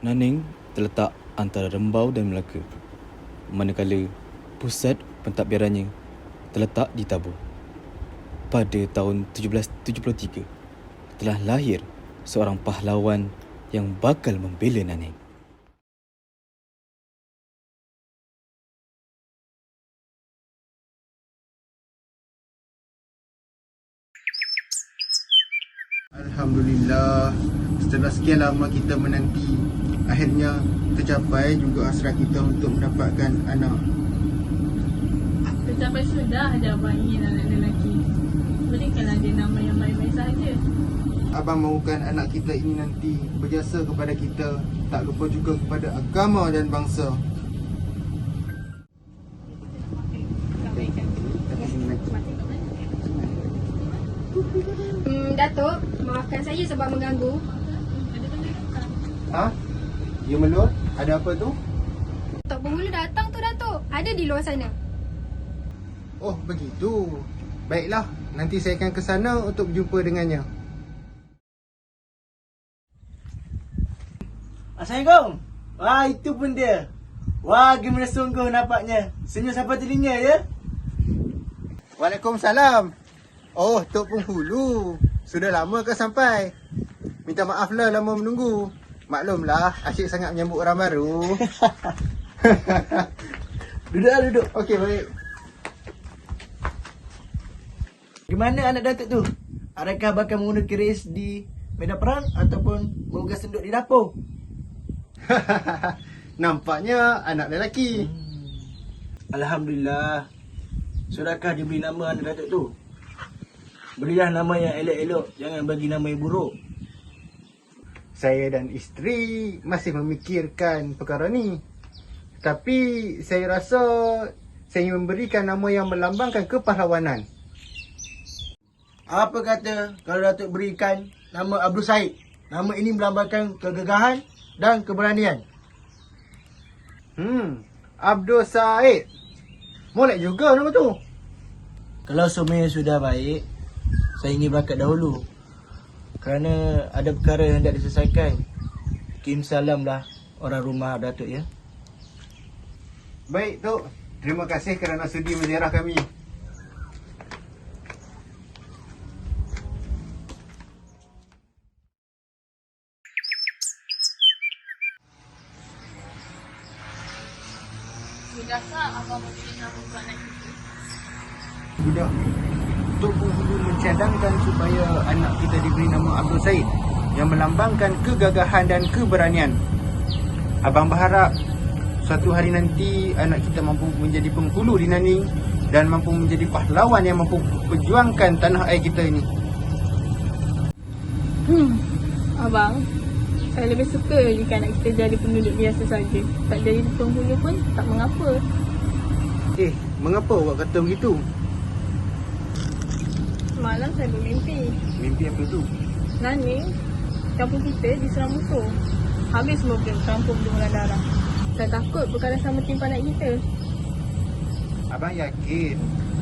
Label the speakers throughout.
Speaker 1: Nanning terletak antara Rembau dan Melaka, manakala pusat pentadbirannya terletak di Tabor. Pada tahun 1773, telah lahir seorang pahlawan yang bakal membela Nanning.
Speaker 2: Alhamdulillah, setelah sekian lama kita menanti, akhirnya tercapai juga hasrat kita untuk mendapatkan anak.
Speaker 3: Tercapai sudah ada abang ingin anak lelaki. Berikanlah dia nama yang baik-baik saja.
Speaker 2: Abang mahukan anak kita ini nanti berjasa kepada kita, tak lupa juga kepada agama dan bangsa.
Speaker 4: Datuk, maafkan saya sebab mengganggu.
Speaker 2: Ha? Ya Melur, ada apa tu?
Speaker 4: Tok Penghulu datang tu, Datuk. Ada di luar sana.
Speaker 2: Oh, begitu. Baiklah, nanti saya akan ke sana untuk berjumpa dengannya.
Speaker 5: Assalamualaikum. Wah, itu pun dia. Wah, gembira sungguh nampaknya. Senyum sampai telinga ya.
Speaker 2: Waalaikumsalam. Oh, Tok Penghulu. Sudah lama ke sampai? Minta maaflah lama menunggu. Maklumlah, asyik sangat menyambut orang baru.
Speaker 5: Duduk.
Speaker 2: Okey, baik.
Speaker 5: Gimana anak Datuk tu? Adakah bakal mengguna keris di medan perang ataupun mengugas senduk di dapur?
Speaker 2: Nampaknya anak lelaki.
Speaker 5: Alhamdulillah. Sudahkah diberi nama anak Datuk tu? Berilah nama yang elok-elok, jangan bagi nama yang buruk.
Speaker 2: Saya dan isteri masih memikirkan perkara ni. Tapi saya rasa saya ingin memberikan nama yang melambangkan kepahlawanan.
Speaker 5: Apa kata kalau Datuk berikan nama Abdul Said? Nama ini melambangkan kegagahan dan keberanian.
Speaker 2: Abdul Said. Molek juga nama tu.
Speaker 5: Kalau semuanya sudah baik, saya ingin berangkat dahulu. Kerana ada perkara yang hendak diselesaikan. Kirim salamlah orang rumah Datuk ya.
Speaker 2: Baik, Tok. Terima kasih kerana sudi menziarah kami.
Speaker 3: Sudahkah abang memberi nama untuk anak kita?
Speaker 2: Sudah. Tok Penghulu mencadangkan supaya anak kita diberi nama Abdul Said yang melambangkan kegagahan dan keberanian. Abang berharap suatu hari nanti anak kita mampu menjadi penghulu di Nanning dan mampu menjadi pahlawan yang mampu perjuangkan tanah air kita ini.
Speaker 3: Abang, saya lebih suka jika anak kita jadi penduduk biasa saja. Tak jadi penghulu pun tak mengapa.
Speaker 2: Mengapa awak kata begitu?
Speaker 3: Semalam saya bermimpi.
Speaker 2: Mimpi apa tu?
Speaker 3: Nanning, kampung kita diserang musuh. Habis semua penduduk kampung bermulan darah. Saya takut perkara sama timpa anak kita.
Speaker 2: Abang yakin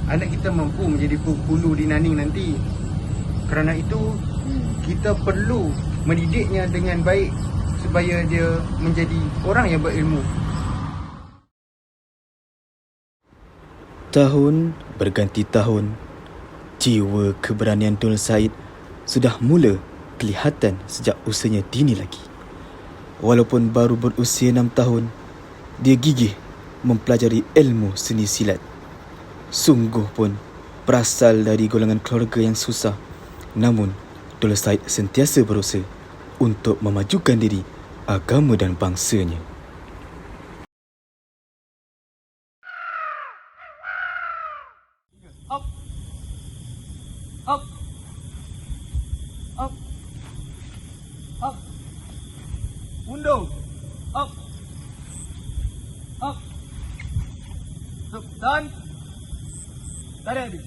Speaker 2: anak kita mampu menjadi penghulu di Nanning nanti. Kerana itu, kita perlu mendidiknya dengan baik supaya dia menjadi orang yang berilmu.
Speaker 1: Tahun berganti tahun, jiwa keberanian Tun Said sudah mula kelihatan sejak usianya dini lagi. Walaupun baru berusia 6 tahun, dia gigih mempelajari ilmu seni silat. Sungguh pun berasal dari golongan keluarga yang susah, namun Tun Said sentiasa berusaha untuk memajukan diri, agama dan bangsanya.
Speaker 5: Up. Undur. Up. Dan tarik dia.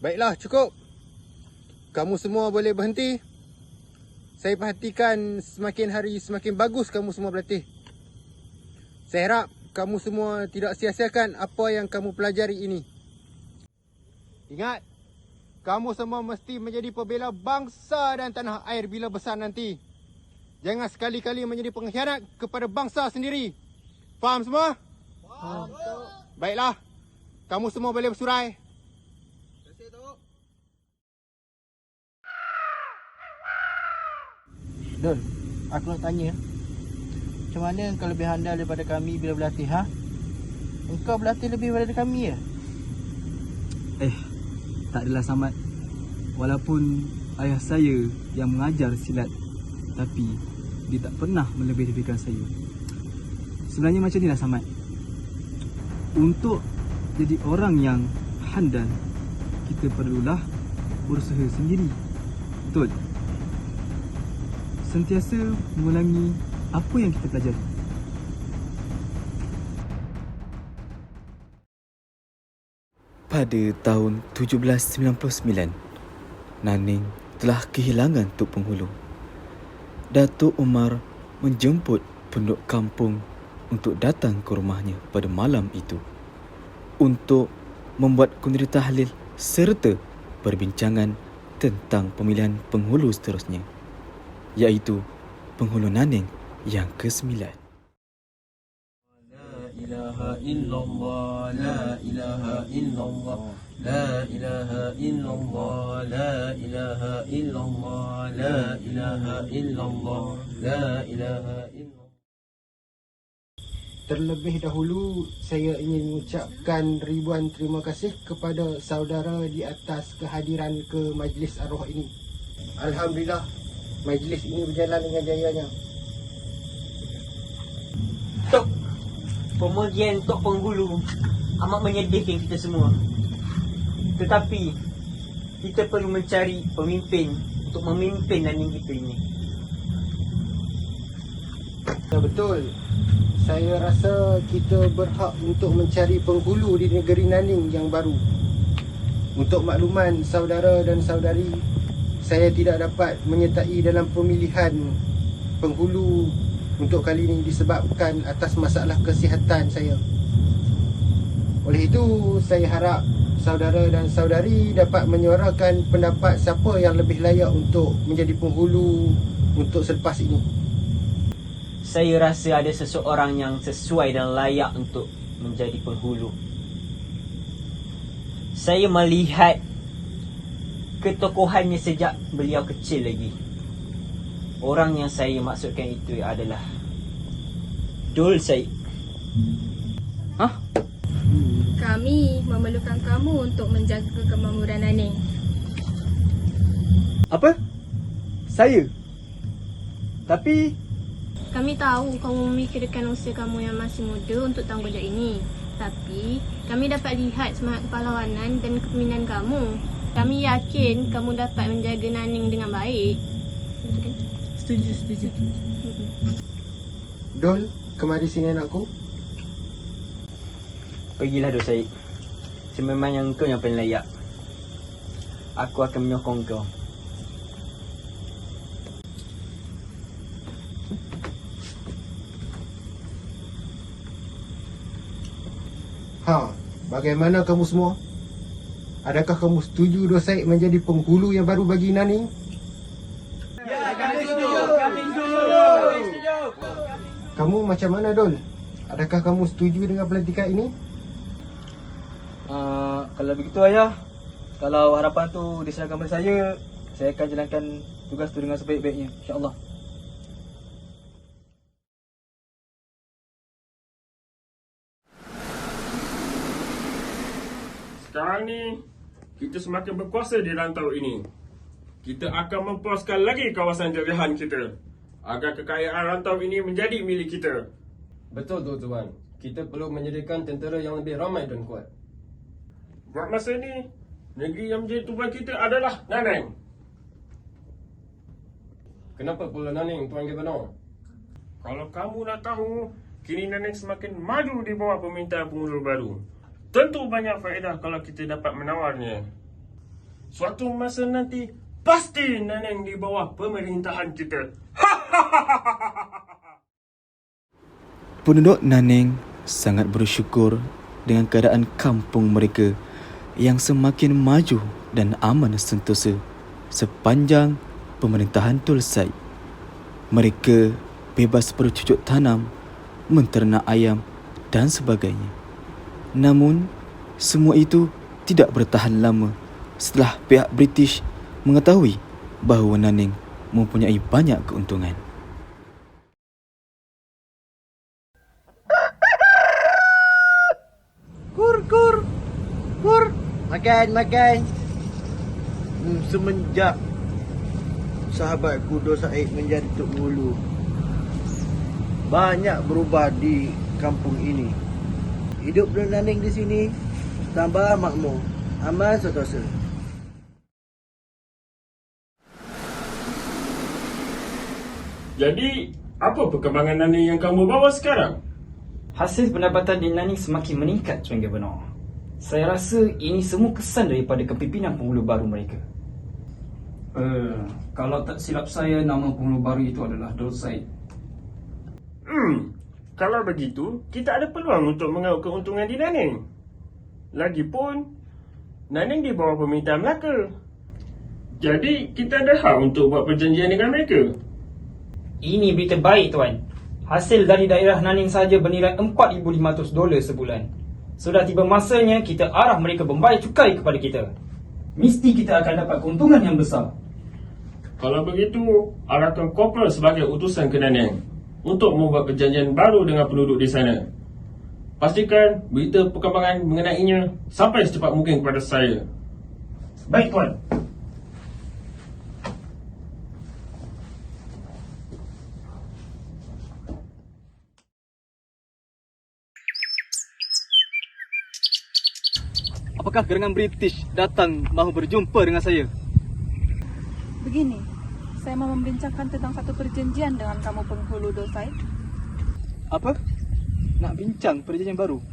Speaker 2: Baiklah, cukup. Kamu semua boleh berhenti. Saya perhatikan semakin hari semakin bagus kamu semua berlatih. Saya harap kamu semua tidak sia-siakan apa yang kamu pelajari ini. Ingat, kamu semua mesti menjadi pembela bangsa dan tanah air bila besar nanti. Jangan sekali-kali menjadi pengkhianat kepada bangsa sendiri. Faham semua? Faham. Baiklah, kamu semua boleh bersurai.
Speaker 5: Dul, aku nak tanya. Macam mana engkau lebih handal daripada kami bila berlatih, ha? Engkau berlatih lebih daripada kami, ya?
Speaker 1: Tak adalah Samad. Walaupun ayah saya yang mengajar silat, tapi dia tak pernah melebih-lebihkan saya. Sebenarnya macam inilah Samad. Untuk jadi orang yang handal, kita perlulah berusaha sendiri. Betul? Sentiasa mengulangi apa yang kita pelajari. Pada tahun 1799, Naning telah kehilangan Tok Penghulu. Datuk Umar menjemput penduduk kampung untuk datang ke rumahnya pada malam itu untuk membuat kundi tahlil serta perbincangan tentang pemilihan penghulu seterusnya, iaitu penghulu Naning yang ke-9.
Speaker 5: La ilaha illallah, la ilaha illallah, la ilaha illallah, la ilaha illallah, la ilaha illallah, la ilaha illallah.
Speaker 2: Terlebih dahulu, saya ingin mengucapkan ribuan terima kasih kepada saudara di atas kehadiran ke majlis arwah ini. Alhamdulillah, majlis ini berjalan dengan jayanya.
Speaker 6: Tok, pemergian Tok Penghulu amat menyedihkan kita semua. Tetapi kita perlu mencari pemimpin untuk memimpin Naning kita ini.
Speaker 2: Ya, betul. Saya rasa kita berhak untuk mencari penghulu di negeri Naning yang baru. Untuk makluman saudara dan saudari, saya tidak dapat menyertai dalam pemilihan penghulu untuk kali ini disebabkan atas masalah kesihatan saya. Oleh itu, saya harap saudara dan saudari dapat menyuarakan pendapat siapa yang lebih layak untuk menjadi penghulu untuk selepas ini.
Speaker 6: Saya rasa ada seseorang yang sesuai dan layak untuk menjadi penghulu. Saya melihat ketokohannya sejak beliau kecil lagi. Orang yang saya maksudkan itu adalah Dul Said.
Speaker 3: Kami memerlukan kamu untuk menjaga kemakmuran Naning.
Speaker 1: Apa? Saya? Tapi
Speaker 3: Kami tahu kamu memikirkan usia kamu yang masih muda untuk tanggungjawab ini. Tapi, kami dapat lihat semangat kepahlawanan dan kepemimpinan kamu. Kami yakin kamu dapat menjaga Naning dengan baik. Setuju.
Speaker 2: Dol, kemari sini anakku.
Speaker 6: Pergilah Dul Said. Sememangnya engkau yang paling layak. Aku akan menyokong kau.
Speaker 2: Bagaimana kamu semua? Adakah kamu setuju Dul Said menjadi penghulu yang baru bagi Naning?
Speaker 6: Ya, kami setuju.
Speaker 2: Kamu macam mana, Dol? Adakah kamu setuju dengan pelantikan ini?
Speaker 5: Kalau begitu ayah, kalau harapan tu diserahkan kepada saya akan jalankan tugas tu dengan sebaik-baiknya, insya-Allah.
Speaker 7: Sekarang ni, kita semakin berkuasa di rantau ini. Kita akan mempuaskan lagi kawasan jajahan kita agar kekayaan rantau ini menjadi milik kita.
Speaker 8: Betul tuan. Kita perlu menyediakan tentera yang lebih ramai dan kuat.
Speaker 7: Buat masa ni, negeri yang menjadi tuan kita adalah Naning.
Speaker 8: Kenapa pula Naning, Tuan Gubernur?
Speaker 7: Kalau kamu nak tahu, kini Naning semakin maju di bawah pemerintahan penghulu baru. Tentu banyak faedah kalau kita dapat menawarnya. Suatu masa nanti, pasti Naneng di bawah pemerintahan kita.
Speaker 1: Penduduk Naneng sangat bersyukur dengan keadaan kampung mereka yang semakin maju dan aman sentosa sepanjang pemerintahan Tun Said. Mereka bebas bercucuk tanam, menternak ayam dan sebagainya. Namun, semua itu tidak bertahan lama setelah pihak British mengetahui bahawa Naneng mempunyai banyak keuntungan.
Speaker 5: Kur. Makan. Semenjak sahabatku Dor Said menjadi Tok Penghulu, banyak berubah di kampung ini. Hidup Naneng di sini tambah makmur, aman sentosa.
Speaker 7: Jadi, apa perkembangan Naneng yang kamu bawa sekarang?
Speaker 9: Hasil pendapatan di Nanning semakin meningkat, Tuan Governor. Saya rasa ini semua kesan daripada kepimpinan penghulu baru mereka. Kalau tak silap saya, nama penghulu baru itu adalah Dor Said.
Speaker 7: Kalau begitu, kita ada peluang untuk mengaut keuntungan di Naneng. Lagipun, Naneng di bawah pemerintahan Melaka. Jadi, kita ada hak untuk buat perjanjian dengan mereka.
Speaker 9: Ini berita baik, Tuan. Hasil dari daerah Nanning saja bernilai $4,500 sebulan. Sudah tiba masanya kita arah mereka membayar cukai kepada kita. Mesti kita akan dapat keuntungan yang besar.
Speaker 7: Kalau begitu, arahkan Korporal sebagai utusan ke Naneng untuk membuat perjanjian baru dengan penduduk di sana. Pastikan berita perkembangan mengenainya sampai secepat mungkin kepada saya.
Speaker 9: Baik, Tuan.
Speaker 1: Apakah gerangan British datang mahu berjumpa dengan saya?
Speaker 10: Begini, saya mau membincangkan tentang satu perjanjian dengan kamu penghulu Dor Said.
Speaker 1: Apa? Nak bincang perjanjian baru?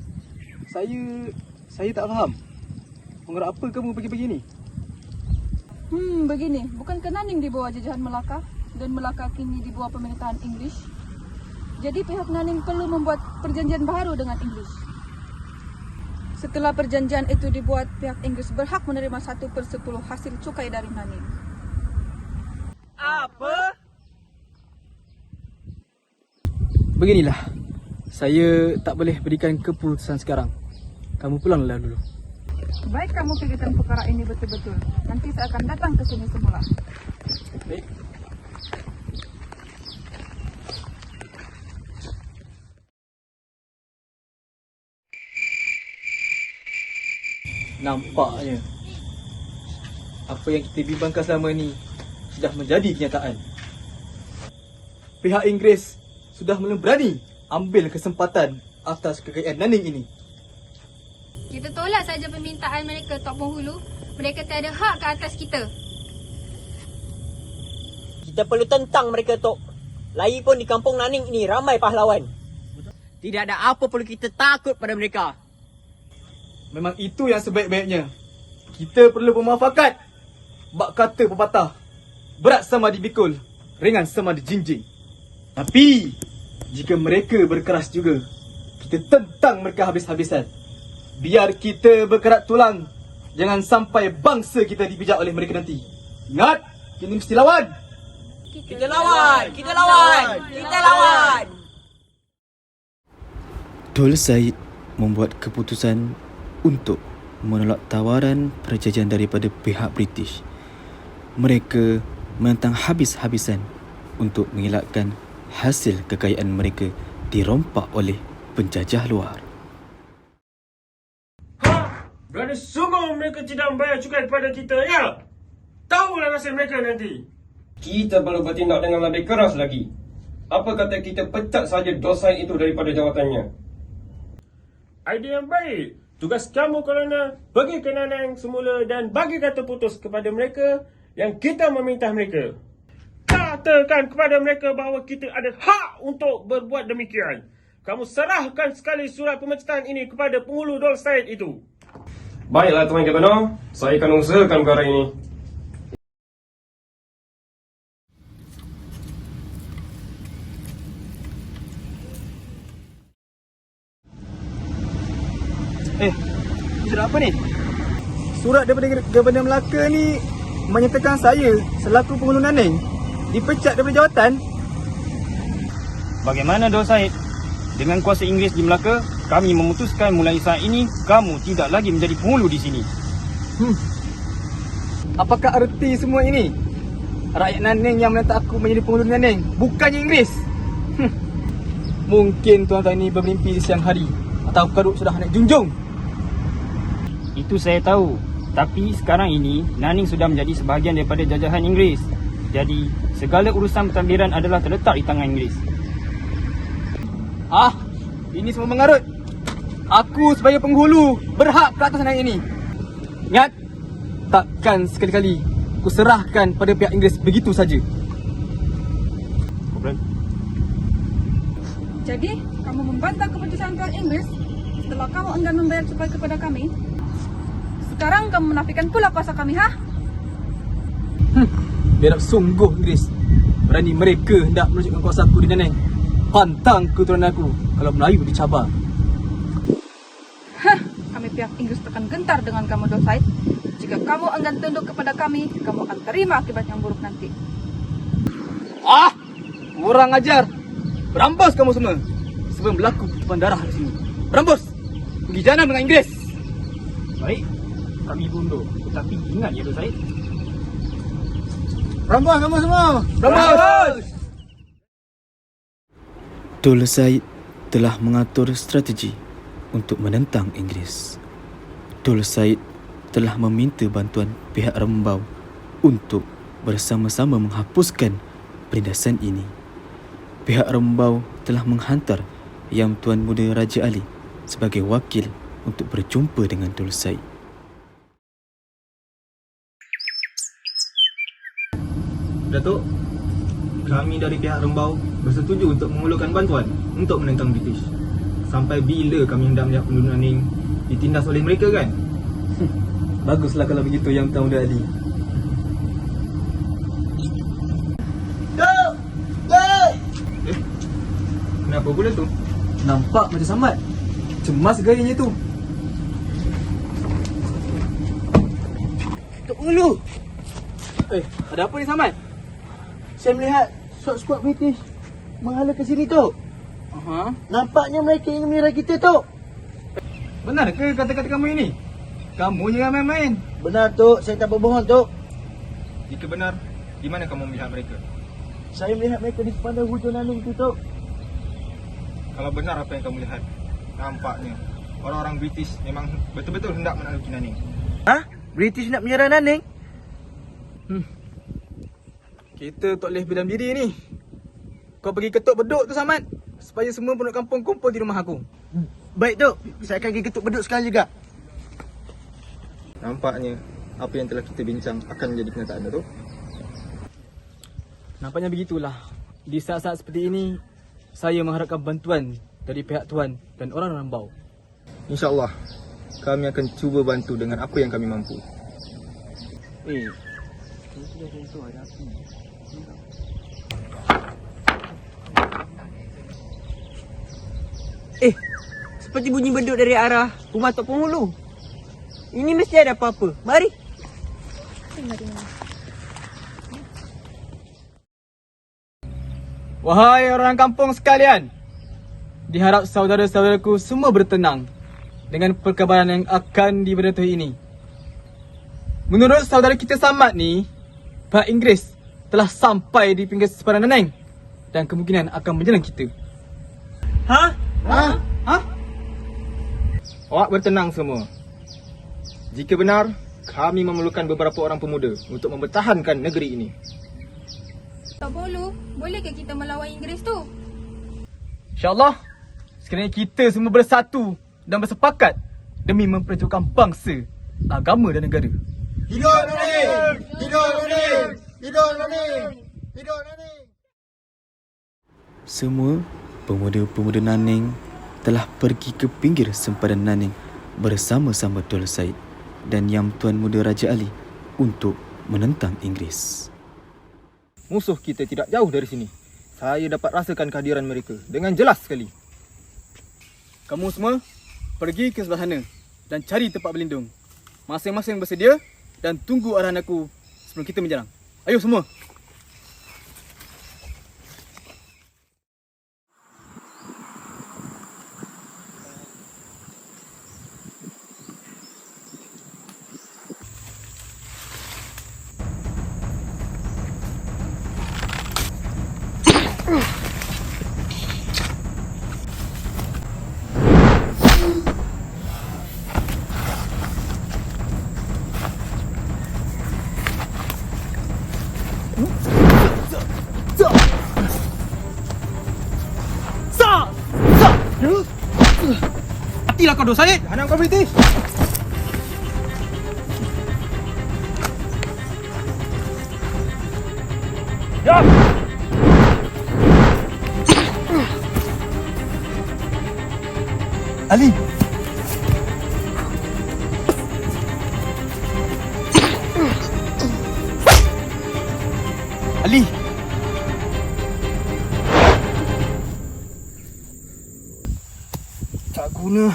Speaker 1: Saya tak faham. Mengenai apa kamu pergi-pergi ni?
Speaker 10: Begini, bukankah Nanning di bawah jajahan Melaka dan Melaka kini di bawah pemerintahan English? Jadi pihak Nanning perlu membuat perjanjian baru dengan English. Setelah perjanjian itu dibuat, pihak Inggris berhak menerima 1/10 hasil cukai dari Nanning.
Speaker 6: Apa?
Speaker 1: Beginilah. Saya tak boleh berikan keputusan sekarang. Kamu pulanglah dulu.
Speaker 10: Baik kamu pikirkan perkara ini betul-betul. Nanti saya akan datang ke sini semula.
Speaker 1: Baik. Nampaknya apa yang kita bimbangkan selama ini sudah menjadi kenyataan. Pihak Inggeris sudah mula berani ambil kesempatan atas kekayaan Nanning ini.
Speaker 4: Kita tolak saja permintaan mereka, Tok Penghulu. Mereka tiada hak ke atas kita.
Speaker 6: Kita perlu tentang mereka, Tok. Lagipun di kampung Nanning ini ramai pahlawan. Tidak ada apa perlu kita takut pada mereka.
Speaker 1: Memang itu yang sebaik-baiknya. Kita perlu bermuafakat. Bak kata pepatah, berat sama dipikul, ringan sama dijinjing. Tapi jika mereka berkeras juga, kita tentang mereka habis-habisan. Biar kita berkerak tulang, jangan sampai bangsa kita dipijak oleh mereka nanti. Ingat, kita mesti lawan.
Speaker 6: Kita lawan.
Speaker 1: Tun Said membuat keputusan untuk menolak tawaran perjanjian daripada pihak British. Mereka menentang habis-habisan untuk mengelakkan hasil kekayaan mereka dirompak oleh penjajah luar.
Speaker 7: Berada sungguh mereka tidak membayar cukai kepada kita, ya? Tahulah nasib mereka nanti.
Speaker 8: Kita perlu bertindak dengan lebih keras lagi. Apa kata kita pecat saja Dor Said itu daripada jawatannya?
Speaker 7: Idea yang baik. Tugas kamu Kolonel, pergi ke Naneng semula dan bagi kata putus kepada mereka yang kita meminta mereka. Katakan kepada mereka bahawa kita ada hak untuk berbuat demikian. Kamu serahkan sekali surat pemecatan ini kepada penghulu Dor Said itu.
Speaker 8: Baiklah Tuan Governor, saya akan usahakan perkara ini.
Speaker 1: Surat apa ni? Surat daripada Governor Melaka ni menyatakan saya selaku penghulu Nanning dipecat daripada jawatan.
Speaker 9: Bagaimana Dor Said? Dengan kuasa Inggeris di Melaka, kami memutuskan mulai saat ini kamu tidak lagi menjadi penghulu di sini.
Speaker 1: Apakah erti semua ini? Rakyat Nanning yang menentang aku menjadi penghulu Nanning, bukannya Inggeris. Mungkin tuan-tuan ini bermimpi di siang hari atau perut sudah naik junjung.
Speaker 9: Itu saya tahu. Tapi sekarang ini, Nanning sudah menjadi sebahagian daripada jajahan Inggeris. Jadi, segala urusan pentadbiran adalah terletak di tangan Inggeris.
Speaker 1: Ini semua mengarut. Aku sebagai penghulu berhak ke atas Nanning ini. Ingat, takkan sekali-kali aku serahkan pada pihak Inggeris begitu saja.
Speaker 10: Jadi, kamu membantah keputusan pihak Inggris setelah kamu enggan membayar cukai kepada kami. Sekarang kamu menafikan pula kuasa kami, ha?
Speaker 1: Biar sungguh Inggeris berani mereka hendak menunjukkan kuasa aku di Nanning. Pantang keturunan aku kalau Melayu dicabar.
Speaker 10: Kami pihak Inggris akan gentar dengan kamu, Dor Said. Jika kamu enggan tunduk kepada kami, kamu akan terima akibat yang buruk nanti.
Speaker 1: Kurang ajar. Berambos kamu semua sebelum berlaku tumpahan darah di sini. Berambos. Pergi janam dengan Inggeris.
Speaker 9: Baik, kami mundur. Tetapi ingat ya Dor Said.
Speaker 2: Berambos kamu semua.
Speaker 1: Berambos.
Speaker 11: Dor Said telah mengatur strategi untuk menentang Inggeris. Dor Said telah meminta bantuan pihak Rembau untuk bersama-sama menghapuskan penindasan ini. Pihak Rembau telah menghantar Yang Tuan Muda Raja Ali sebagai wakil untuk berjumpa dengan Dor Said.
Speaker 5: Datuk, kami dari pihak Rembau bersetuju untuk mengulurkan bantuan untuk menentang British. Sampai bila kami hendak melihat penduduk Nanning ditindas oleh mereka kan?
Speaker 1: Baguslah kalau begitu Yang Tuan Muda Ali.
Speaker 5: Kenapa pula tu?
Speaker 1: Nampak macam Samad. Cemas gayanya tu.
Speaker 5: Tok Ulu,
Speaker 1: Ada apa ni Samad?
Speaker 5: saya melihat skuad British menghala ke sini Tok. Nampaknya mereka ingin menyerang kita Tok.
Speaker 1: Benar ke kata-kata kamu ini? Kamu jangan main-main.
Speaker 5: Benar Tok, saya tak berbohong Tok.
Speaker 1: Jika benar, di mana kamu melihat mereka?
Speaker 5: Saya melihat mereka di sepanjang hujung Nanning tu Tok.
Speaker 1: Kalau benar apa yang kamu lihat, nampaknya orang-orang British memang betul-betul hendak menakluki Nanning.
Speaker 5: British nak menyerang Nanning?
Speaker 1: Kita tak boleh berdiam diri ni. Kau pergi ketuk beduk tu Samad, supaya semua penduduk kampung kumpul di rumah aku.
Speaker 5: Baik Tok, saya akan pergi ketuk beduk sekarang juga.
Speaker 1: Nampaknya apa yang telah kita bincang akan menjadi kenyataan, Datuk. Nampaknya begitulah. Di saat-saat seperti ini, saya mengharapkan bantuan dari pihak Tuan dan orang Rembau. InsyaAllah, kami akan cuba bantu dengan apa yang kami mampu.
Speaker 6: Seperti bunyi beduk dari arah rumah Tok Penghulu. Ini mesti ada apa-apa. Mari.
Speaker 1: Wahai orang kampung sekalian, diharap saudara-saudaraku semua bertenang dengan perkabaran yang akan diberitahui ini. Menurut saudara kita Samad ni, pihak Inggeris telah sampai di pinggir sepadan Nanning dan kemungkinan akan menyerang kita.
Speaker 6: Ha?
Speaker 1: Awak bertenang semua. Jika benar, kami memerlukan beberapa orang pemuda untuk mempertahankan negeri ini.
Speaker 4: Tok Penghulu, bolehkah kita melawan Inggeris tu?
Speaker 1: InsyaAllah, sekiranya kita semua bersatu dan bersepakat demi memperjuangkan bangsa, agama dan negara.
Speaker 5: Hidup Nanning! Hidup Nanning! Hidup Nanning! Hidup Nanning!
Speaker 11: Semua pemuda-pemuda Nanning telah pergi ke pinggir sempadan Nanning bersama-sama Dor Said dan Yang Tuan Muda Raja Ali untuk menentang Inggeris.
Speaker 5: Musuh kita tidak jauh dari sini. Saya dapat rasakan kehadiran mereka dengan jelas sekali.
Speaker 1: Kamu semua pergi ke sebelah sana dan cari tempat berlindung. Masing-masing bersedia dan tunggu arahan aku sebelum kita menyerang. Ayo semua.
Speaker 5: Matilah kau, Said. Anak kau British.
Speaker 7: Ya!
Speaker 5: Ali. Ali. Tak guna.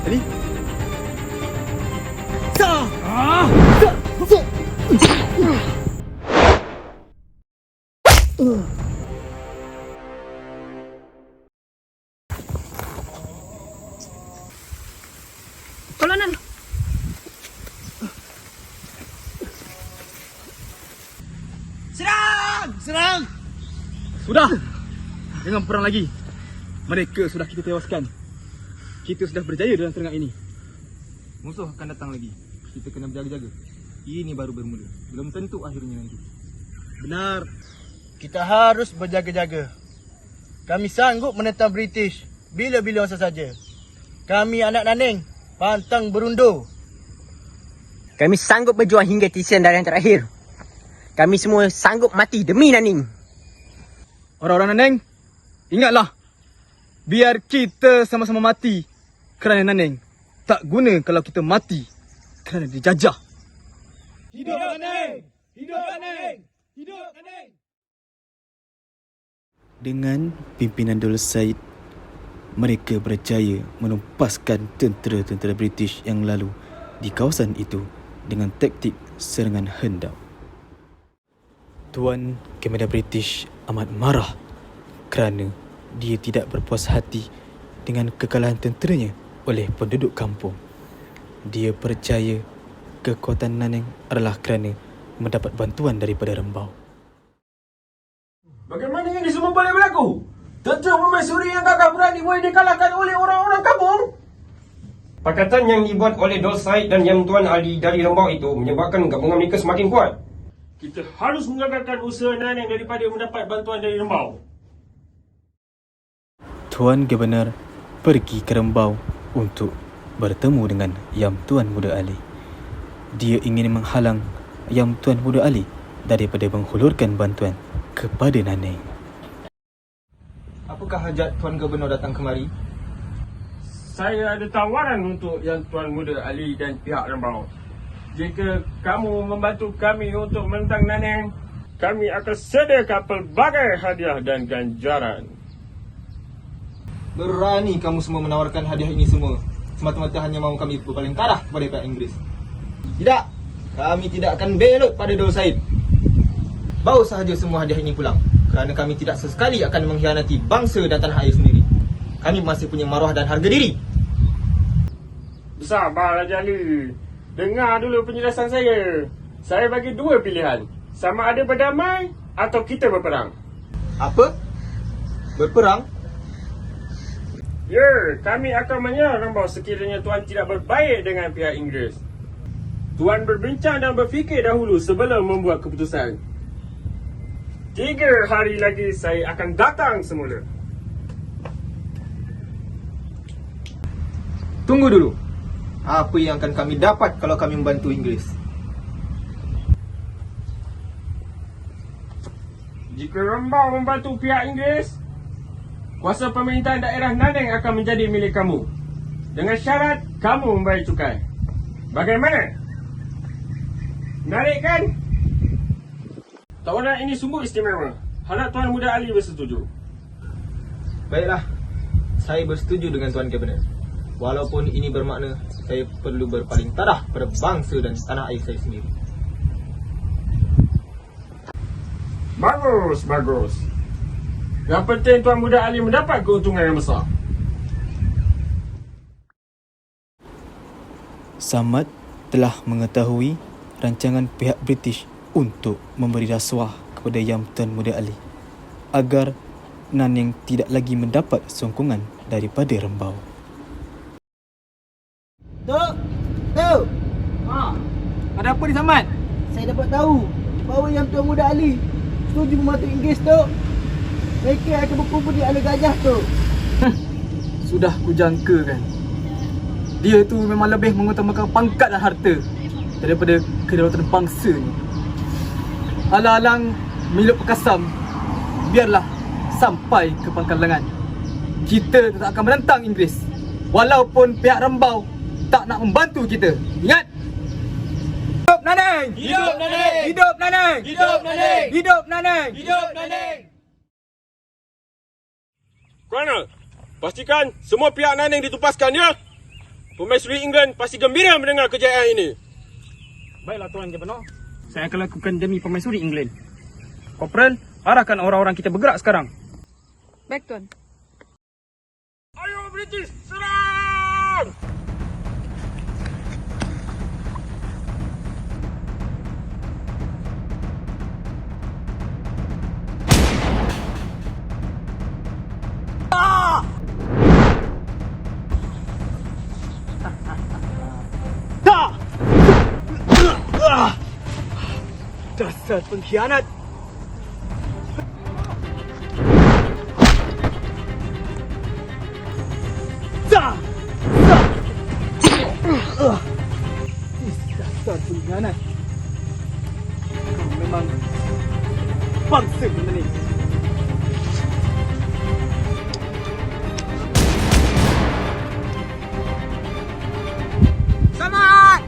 Speaker 5: Ali.
Speaker 3: Kolonan.
Speaker 1: Serang! Sudah! Jangan perang lagi. Mereka sudah kita tewaskan. Kita sudah berjaya dalam serangan ini.
Speaker 5: Musuh akan datang lagi. Kita kena berjaga-jaga. Ini baru bermula. Belum tentu akhirnya nanti. Benar. Kita harus berjaga-jaga. Kami sanggup menentang British bila-bila masa saja. Kami anak Naning, pantang berundur.
Speaker 6: Kami sanggup berjuang hingga tisian darah yang terakhir. Kami semua sanggup mati demi Naning.
Speaker 1: Orang-orang Naneng, ingatlah. Biar kita sama-sama mati kerana Naneng. Tak guna kalau kita mati kerana dijajah.
Speaker 7: Hidup Naneng! Hidup Naneng! Hidup Naneng!
Speaker 11: Dengan pimpinan Dul Said, mereka berjaya menumpaskan tentera-tentera British yang lalu di kawasan itu dengan taktik serangan hendau. Tuan Komandan British amat marah kerana dia tidak berpuas hati dengan kekalahan tenteranya oleh penduduk kampung. Dia percaya kekuatan Naneng adalah kerana mendapat bantuan daripada Rembau.
Speaker 7: Bagaimana ini semua boleh berlaku? Tentera permaisuri yang gagah berani boleh dikalahkan oleh orang-orang kampung?
Speaker 8: Pakatan yang dibuat oleh Dul Said dan Yang Tuan Ali dari Rembau itu menyebabkan gabungan mereka semakin kuat.
Speaker 7: Kita harus menggagalkan usaha Naneng daripada mendapat bantuan dari Rembau.
Speaker 11: Tuan Governor pergi ke Rembau untuk bertemu dengan Yang Tuan Muda Ali. Dia ingin menghalang Yang Tuan Muda Ali daripada menghulurkan bantuan kepada Naneng.
Speaker 5: Apakah hajat Tuan Gubernur datang kemari?
Speaker 7: Saya ada tawaran untuk Yang Tuan Muda Ali dan pihak Rembau. Jika kamu membantu kami untuk menentang Naneng, kami akan sediakan pelbagai hadiah dan ganjaran.
Speaker 5: Berani kamu semua menawarkan hadiah ini semua semata-mata hanya mahu kami berpaling tarah kepada pihak Inggeris. Tidak, kami tidak akan belot pada Dul Said. Bawa sahaja semua hadiah ini pulang, kerana kami tidak sesekali akan mengkhianati bangsa dan tanah air sendiri. Kami masih punya maruah dan harga diri.
Speaker 7: Sabar Raja Ali. Dengar dulu penjelasan saya. Saya bagi dua pilihan. Sama ada berdamai atau kita berperang.
Speaker 5: Apa? Berperang?
Speaker 7: Ya, kami akan menyerang Rembau sekiranya Tuan tidak berbaik dengan pihak Inggeris. Tuan berbincang dan berfikir dahulu sebelum membuat keputusan. 3 hari lagi saya akan datang semula.
Speaker 5: Tunggu dulu. Apa yang akan kami dapat kalau kami membantu Inggeris?
Speaker 7: Jika Rembau membantu pihak Inggeris, kuasa pemerintahan daerah Nanning akan menjadi milik kamu. Dengan syarat kamu membayar cukai. Bagaimana? Menarik kan? Tawaran ini sungguh istimewa. Harap Tuan Muda Ali bersetuju.
Speaker 5: Baiklah, saya bersetuju dengan Tuan Kabinet. Walaupun ini bermakna saya perlu berpaling tarah pada bangsa dan tanah air saya sendiri.
Speaker 7: Bagus, bagus. Yang penting Tuan Muda Ali mendapat keuntungan yang besar.
Speaker 11: Samad telah mengetahui rancangan pihak British untuk memberi rasuah kepada Yang Tuan Muda Ali agar Nanning tidak lagi mendapat sokongan daripada Rembau.
Speaker 6: Tok! Tok! Ada apa ni Samad? Saya dapat tahu bahawa Yang Tuan Muda Ali setuju membantu Inggeris, Tok. Mereka akan berkumpul di Ala Gajah, Tok.
Speaker 9: Sudah kujangkakan. Dia tu memang lebih mengutamakan pangkat dan harta daripada kedaulatan bangsa ni. Alang-alang Milut Perkasam, biarlah sampai ke pangkalan. Kita tetap akan menentang Inggeris walaupun pihak Rembau tak nak membantu kita. Ingat? Hidup Nanning!
Speaker 5: Hidup Nanning!
Speaker 9: Hidup Nanning!
Speaker 5: Hidup Nanning!
Speaker 9: Hidup Nanning!
Speaker 5: Hidup Nanning!
Speaker 7: Colonel, pastikan semua pihak Nanning ditupaskan ya. Permaisuri England pasti gembira mendengar kejayaan ini.
Speaker 9: Baiklah Tuan Gubernur, saya akan lakukan demi Permaisuri England. Korporal, arahkan orang-orang kita bergerak sekarang.
Speaker 10: Baik, Tuan.
Speaker 7: Ayo British, serang!
Speaker 9: Dasar pengkhianat! Dasar pengkhianat! Kau memang bangsa pemening.
Speaker 6: Samad!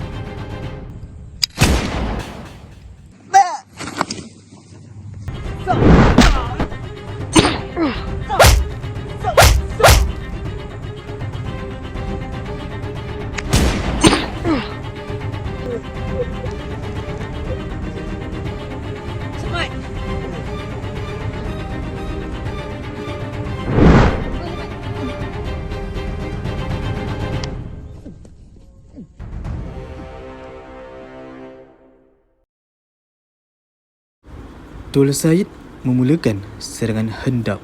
Speaker 11: Tun Said memulakan serangan hendak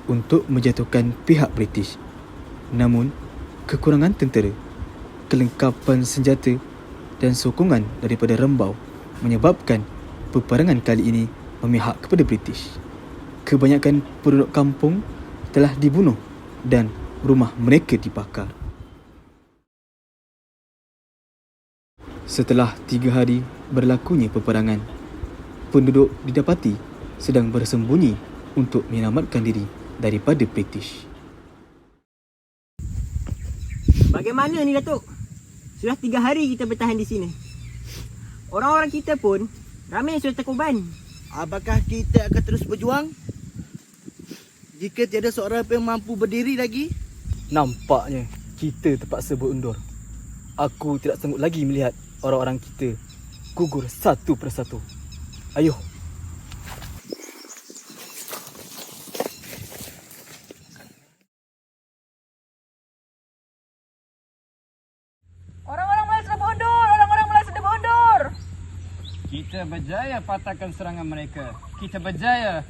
Speaker 11: untuk menjatuhkan pihak British. Namun, kekurangan tentera, kelengkapan senjata dan sokongan daripada Rembau menyebabkan peperangan kali ini memihak kepada British. Kebanyakan penduduk kampung telah dibunuh dan rumah mereka dibakar. Setelah 3 hari berlakunya peperangan, penduduk didapati sedang bersembunyi untuk menyelamatkan diri daripada British.
Speaker 6: Bagaimana ni, Datuk? Sudah 3 hari kita bertahan di sini. Orang-orang kita pun ramai yang sudah terkorban.
Speaker 12: Apakah kita akan terus berjuang jika tiada seorang pun yang mampu berdiri lagi?
Speaker 9: Nampaknya kita terpaksa berundur. Aku tidak sanggup lagi melihat orang-orang kita gugur satu persatu. Ayuh.
Speaker 10: Orang-orang Melayu sudah berundur! Orang-orang Melayu sudah berundur!
Speaker 9: Kita berjaya patahkan serangan mereka. Kita berjaya.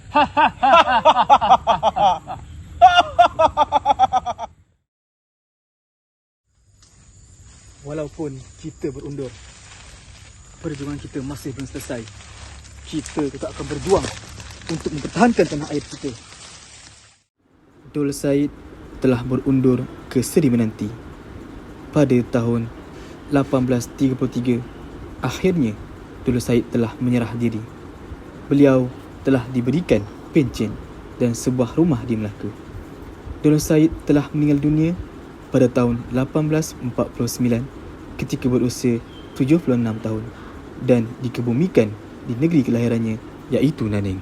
Speaker 9: Walaupun kita berundur, perjuangan kita masih belum selesai. Kita tetap akan berjuang untuk mempertahankan tanah air kita.
Speaker 11: Tun Said telah berundur ke Seri Menanti. Pada tahun 1833, akhirnya Tun Said telah menyerah diri. Beliau telah diberikan pencen dan sebuah rumah di Melaka. Dul Said telah meninggal dunia pada tahun 1849 ketika berusia 76 tahun dan dikebumikan di negeri kelahirannya iaitu Nanning.